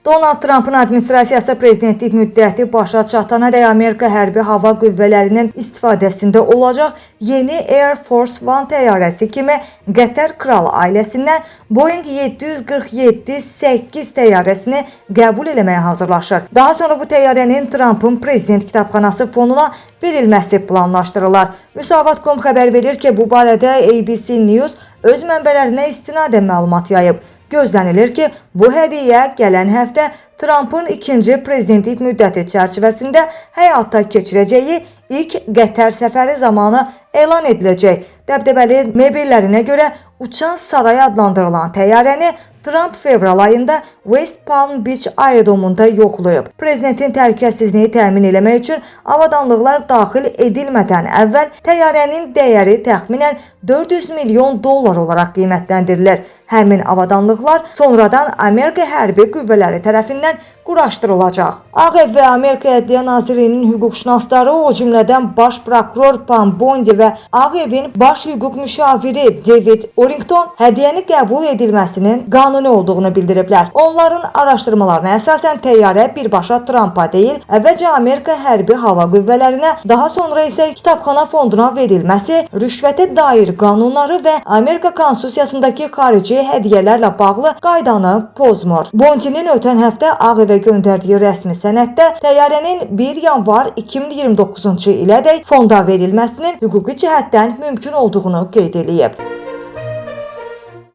Donald Trump'ın administrasiyası prezidentlik müddəti başa çatanadək Amerika hərbi hava qüvvələrinin istifadəsində olacaq yeni Air Force One təyyarəsi kimi Qətər kral ailəsindən Boeing 747-8 təyyarəsini qəbul eləməyə hazırlaşır. Daha sonra bu təyyarənin Trump'ın prezident kitabxanası fonuna verilməsi planlaşdırılır. Müsavat.com xəbər verir ki, bu barədə ABC News öz mənbələrinə istinadən məlumat yayıb. Gözlənilir ki, bu hədiyyə gələn həftə Trump'ın ikinci prezidentlik müddəti çərçivəsində həyata keçirəcəyi ilk Qətər səfəri zamanı elan ediləcək. Dəbdəbəli mebellərinə görə uçan saray adlandırılan təyyarəni Trump fevral ayında West Palm Beach aerodromunda yoxlayıb. Prezidentin təhlükəsizliyini təmin etmək üçün avadanlıqlar daxil edilmədən əvvəl təyyarənin dəyəri təxminən 400 milyon dollar olaraq qiymətləndirilir. Həmin avadanlıqlar sonradan Amerika hərbi qüvvələri tərəfindən quraşdırılacaq. Ağ Ev və Amerika Ədliyyə Nazirliyinin hüquqşünasları, o cümlədən baş prokuror Pam Bondi və Ağ Evin baş hüquq müşaviri David Orrington hədiyyəni qəbul edilməsinin qanuni olduğunu bildiriblər. Onların araşdırmalarına əsasən təyyarə birbaşa Trump'a deyil, əvvəlcə Amerika hərbi hava qüvvələrinə, daha sonra isə kitabxana fonduna verilməsi, rüşvətə dair qanunları və Amerika konstitusiyasındakı xarici hədiyyələrlə bağlı qaydanı pozmur. Bondinin ötən həftə Ağ Evə göndərdiyi rəsmi sənəddə təyyarənin 1 yanvar 2029-cu ilədək fonda verilməsinin hüquqi cəhətdən mümkün olduğunu qeyd edib.